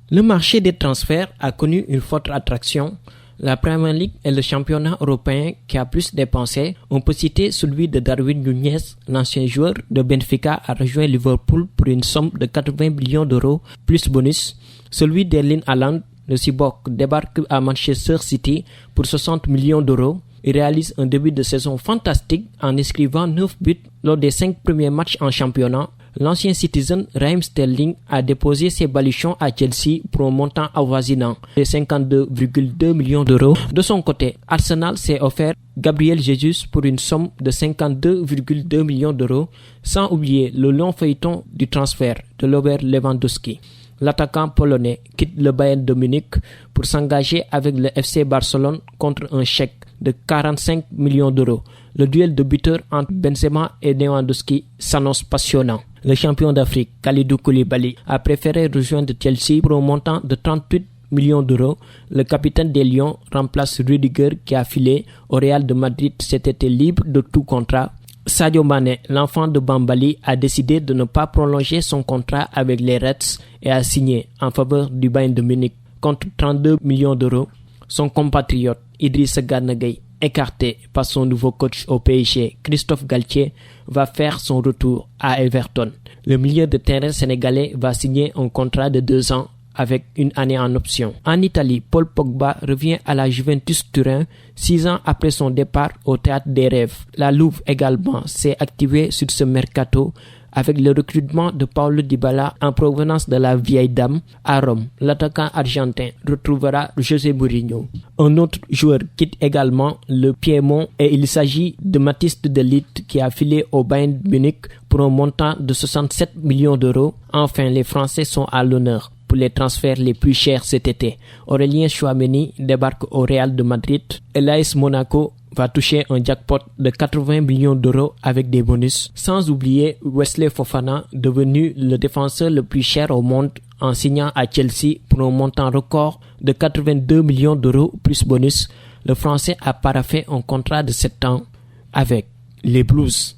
Le marché des transferts a connu une forte attraction. La Premier League est le championnat européen qui a plus dépensé. On peut citer celui de Darwin Núñez, l'ancien joueur de Benfica a rejoint Liverpool pour une somme de 80 millions d'euros plus bonus. Celui d'Erling Haaland, le cyborg, débarque à Manchester City pour 60 millions d'euros. Il réalise un début de saison fantastique en inscrivant 9 buts lors des 5 premiers matchs en championnat. L'ancien Citizen Raheem Sterling a déposé ses baluchons à Chelsea pour un montant avoisinant de 52,2 millions d'euros. De son côté, Arsenal s'est offert Gabriel Jesus pour une somme de 52,2 millions d'euros, sans oublier le long feuilleton du transfert de Robert Lewandowski. L'attaquant polonais quitte le Bayern de Munich pour s'engager avec le FC Barcelone contre un chèque de 45 millions d'euros. Le duel de buteurs entre Benzema et Lewandowski s'annonce passionnant. Le champion d'Afrique, Kalidou Koulibaly, a préféré rejoindre Chelsea pour un montant de 38 millions d'euros. Le capitaine des Lions remplace Rudiger qui a filé au Real de Madrid cet été libre de tout contrat. Sadio Mané, l'enfant de Bambali, a décidé de ne pas prolonger son contrat avec les Reds et a signé en faveur du Bayern de Munich contre 32 millions d'euros. Son compatriote Idrissa Gana Gueye, écarté par son nouveau coach au PSG, Christophe Galtier, va faire son retour à Everton. Le milieu de terrain sénégalais va signer un contrat de 2 ans avec une année en option. En Italie, Paul Pogba revient à la Juventus Turin 6 ans après son départ au Théâtre des Rêves. La Louve également s'est activée sur ce mercato avec le recrutement de Paulo Dybala en provenance de la Vieille Dame à Rome. L'attaquant argentin retrouvera José Mourinho. Un autre joueur quitte également le Piémont et il s'agit de Mathis de Ligt qui a filé au Bayern Munich pour un montant de 67 millions d'euros. Enfin, les Français sont à l'honneur pour les transferts les plus chers cet été. Aurélien Tchouaméni débarque au Real de Madrid et l'AS Monaco va toucher un jackpot de 80 millions d'euros avec des bonus. Sans oublier Wesley Fofana, devenu le défenseur le plus cher au monde en signant à Chelsea pour un montant record de 82 millions d'euros plus bonus. Le Français a paraphé un contrat de 7 ans avec les Blues.